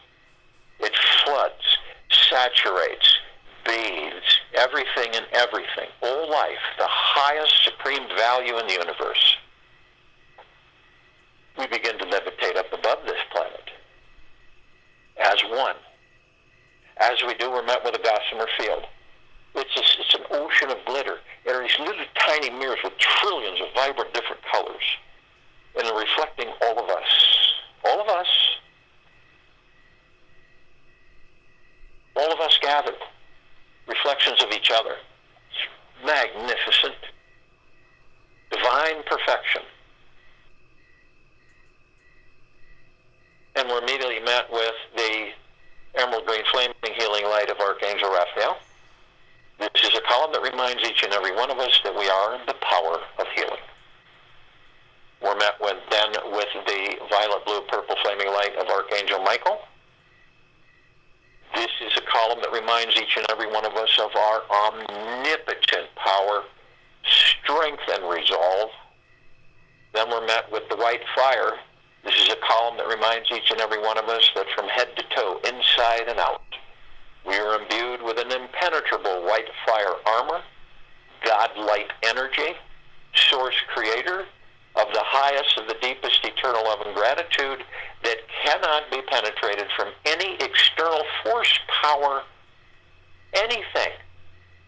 It floods, saturates, bathes everything and everything, all life, the highest supreme value in the universe. We begin to levitate up above this planet as one. As we do, we're met with a gossamer field. It's an ocean of glitter. There are these little tiny mirrors with trillions of vibrant different colors. And they're reflecting all of us. All of us. All of us gathered. Reflections of each other. Magnificent. Divine perfection. And we're immediately met with the emerald green flaming healing light of Archangel Raphael. This is a column that reminds each and every one of us that we are the power of healing. We're met with the violet, blue, purple flaming light of Archangel Michael. This is a column that reminds each and every one of us of our omnipotent power, strength, and resolve. Then we're met with the white fire. This is a column that reminds each and every one of us that from head to toe, inside and out, we are imbued with an impenetrable white fire armor, God-light energy, source creator of the highest of the deepest eternal love and gratitude that cannot be penetrated from any external force, power, anything,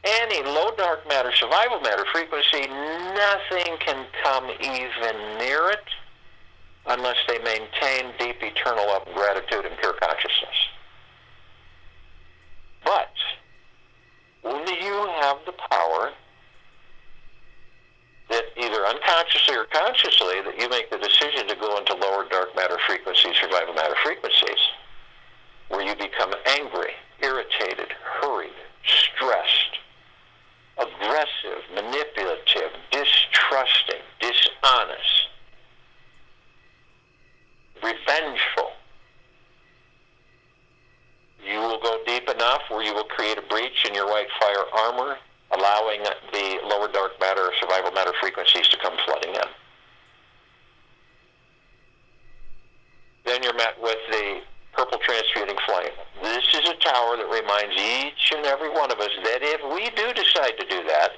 any low dark matter, survival matter, frequency. Nothing can come even near it unless they maintain deep eternal love and gratitude and pure consciousness. But only you have the power that either unconsciously or consciously that you make the decision to go into lower dark matter frequencies, survival matter frequencies, where you become angry, irritated, hurried, stressed, aggressive, manipulative, distrusting, dishonest, revengeful. You will go deep enough where you will create a breach in your white fire armor, allowing the lower dark matter or survival matter frequencies to come flooding in. Then you're met with the purple transmuting flame. This is a tower that reminds each and every one of us that if we do decide to do that,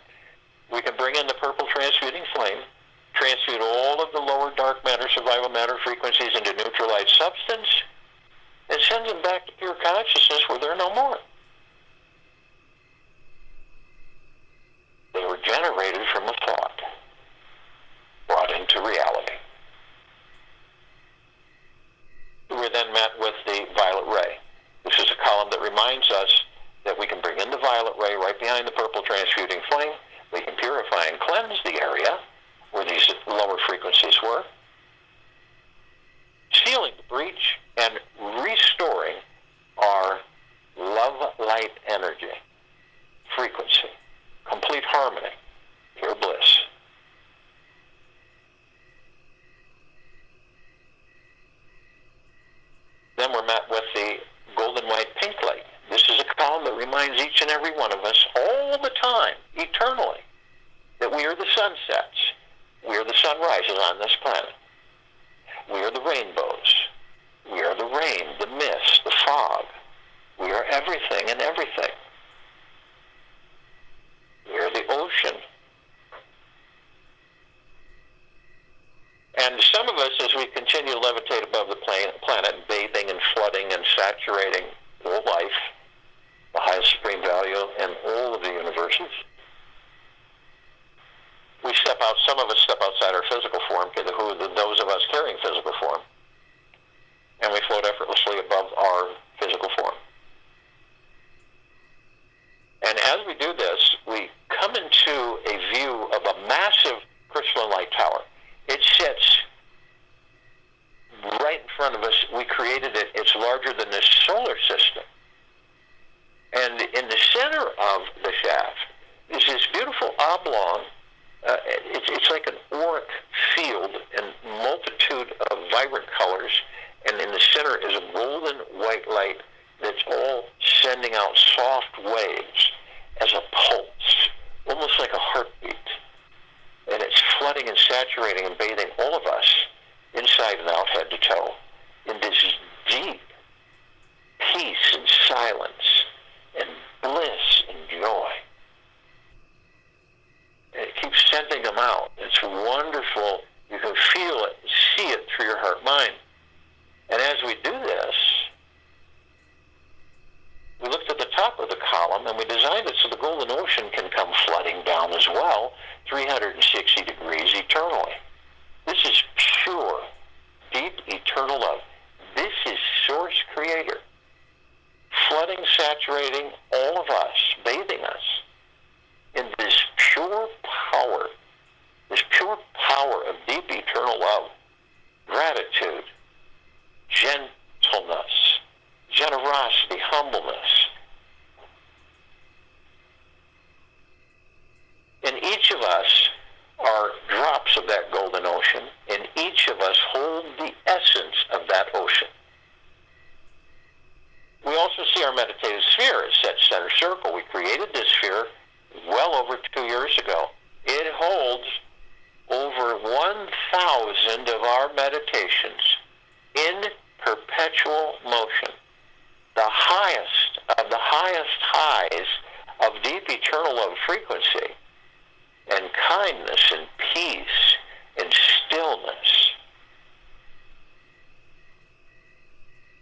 we can bring in the purple transmuting flame, transmute all of the lower dark matter, survival matter frequencies into neutralized substance, and send them back to pure consciousness where they're no more. They were generated from a thought, brought into reality. We were then met with the violet ray. This is a column that reminds us that we can bring in the violet ray right behind the purple transmuting flame. We can purify and cleanse the area where these lower frequencies were, sealing the breach and restoring our love light energy, frequency, complete harmony, pure bliss. Then we're met with the golden white pink light. This is a column that reminds each and every one of us all the time, eternally, that we are the sunsets. We are the sunrises on this planet. We are the rainbows. We are the rain, the mist, the fog. We are everything and everything. in all of the universes. We step out, some of us step outside our physical form, those of us carrying physical form, and we float effortlessly above our physical form. And as we do this, we come into a view of a massive crystalline light tower. It sits right in front of us. We created it. It's larger than the solar system. And in the center of the shaft is this beautiful oblong. It's like an auric field in multitude of vibrant colors. And in the center is a golden white light that's all sending out soft waves as a pulse, almost like a heartbeat. And it's flooding and saturating and bathing all of us, inside and out, head to toe, in this deep peace and silence and bliss and joy. And it keeps sending them out. It's wonderful. You can feel it, see it through your heart-mind. And as we do this, we looked at the top of the column and we designed it so the golden ocean can come flooding down as well, 360 degrees eternally. This is pure, deep, eternal love. This is Source Creator, flooding, saturating all of us, bathing us in this pure power of deep, eternal love, gratitude, gentleness, generosity, humbleness. And each of us are drops of that golden ocean, and each of us hold the essence of that ocean. We also see our meditative sphere as set center circle. We created this sphere well over 2 years ago. It holds over 1,000 of our meditations in perpetual motion. The highest of the highest highs of deep eternal love frequency and kindness and peace and stillness.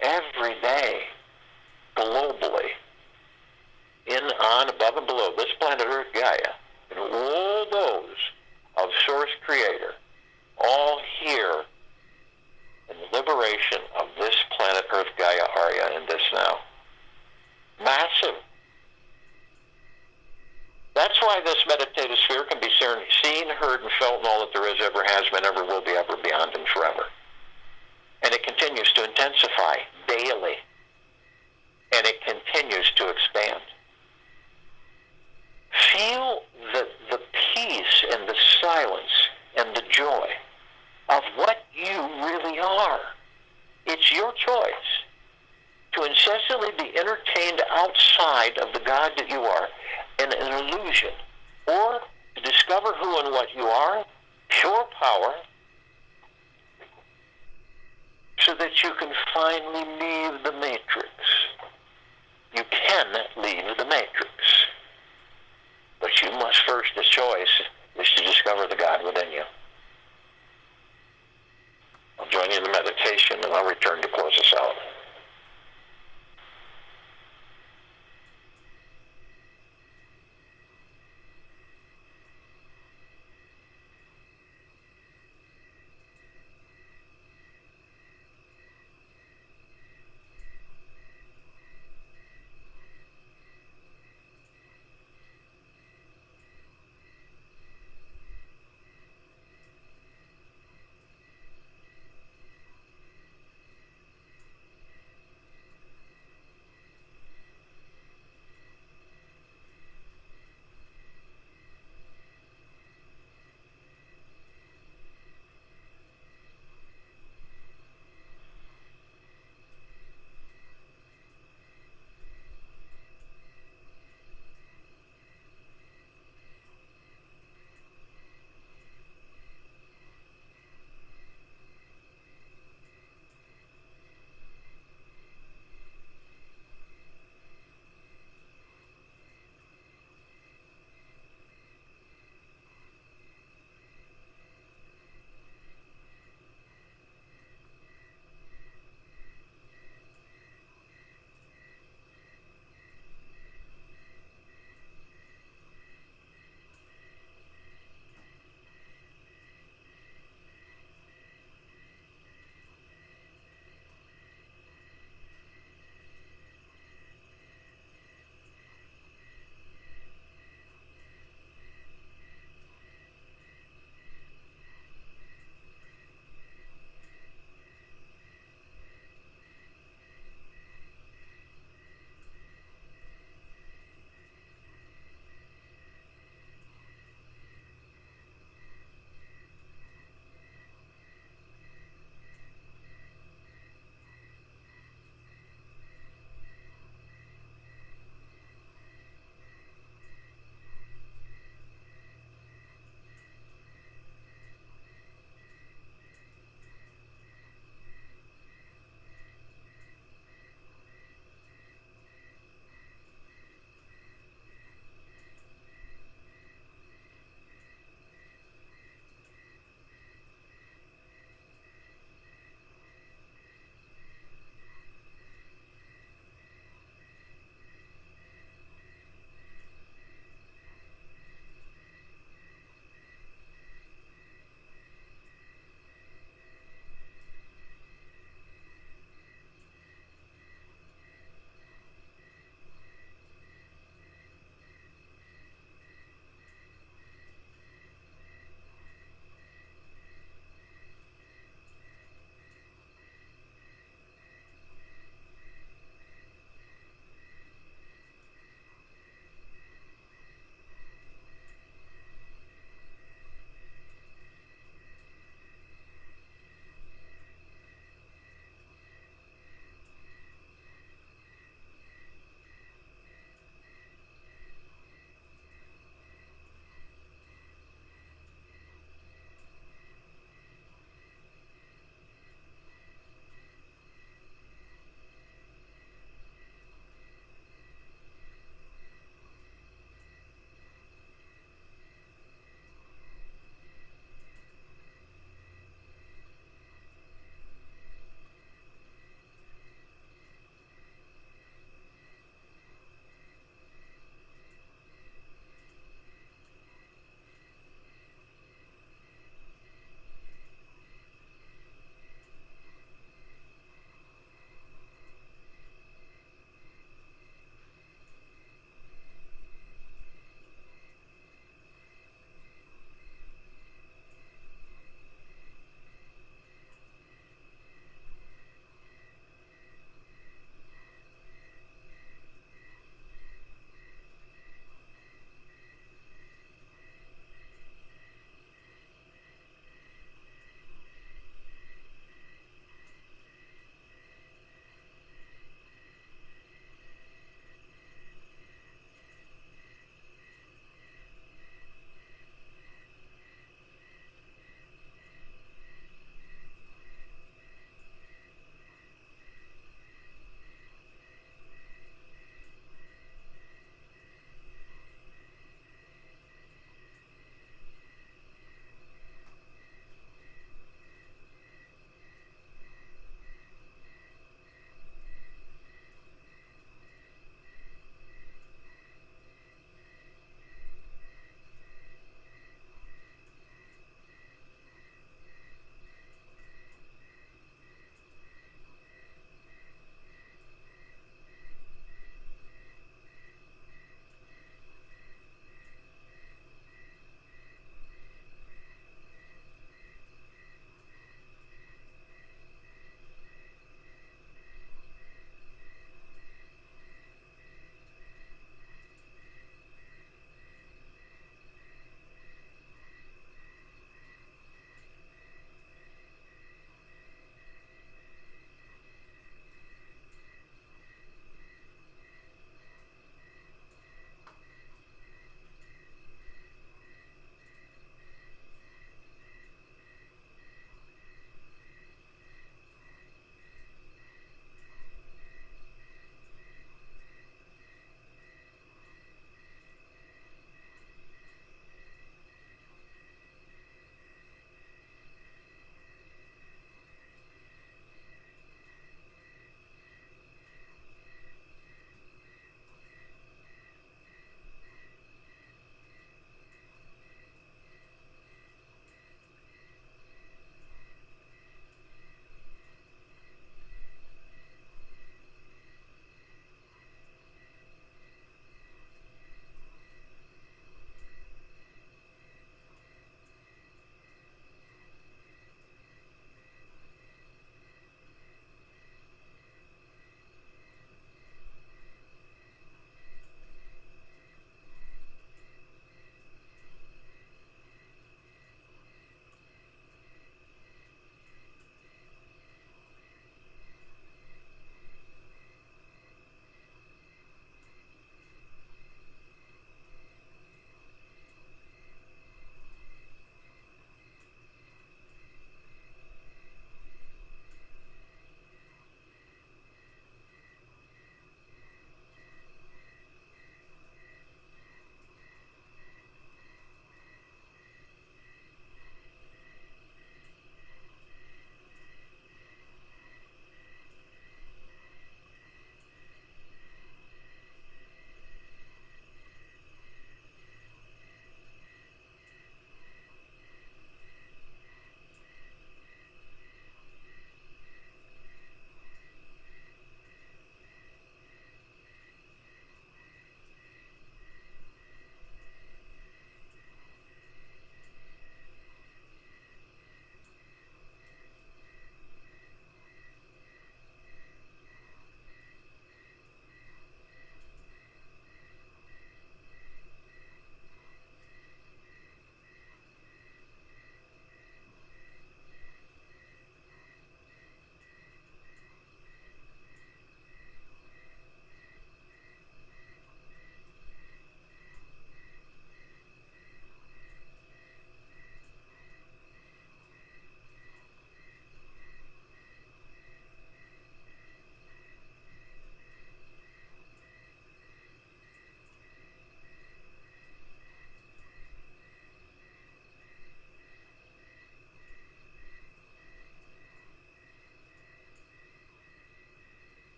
Every day, globally, in, on, above, and below this planet Earth Gaia, and all those of Source Creator, all here in the liberation of this planet Earth Gaia Arya in this now. Massive. That's why this meditative sphere can be seen, heard, and felt in all that there is, ever has been, ever will be, ever beyond, and forever. And it continues to intensify daily. And it continues to expand. Feel the peace and the silence and the joy of what you really are. It's your choice to incessantly be entertained outside of the God that you are in an illusion, or to discover who and what you are, pure power, so that you can finally leave the matrix. You can leave the matrix. But you must first, the choice is to discover the God within you. I'll join you in the meditation and I'll return to close us out.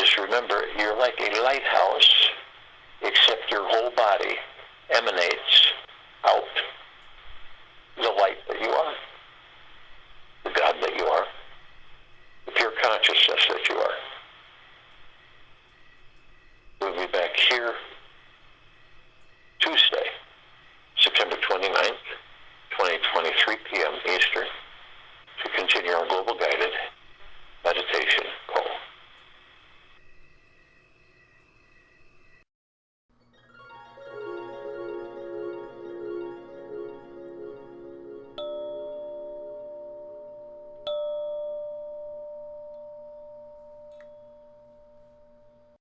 Just remember, you're like a lighthouse, except your whole body emanates out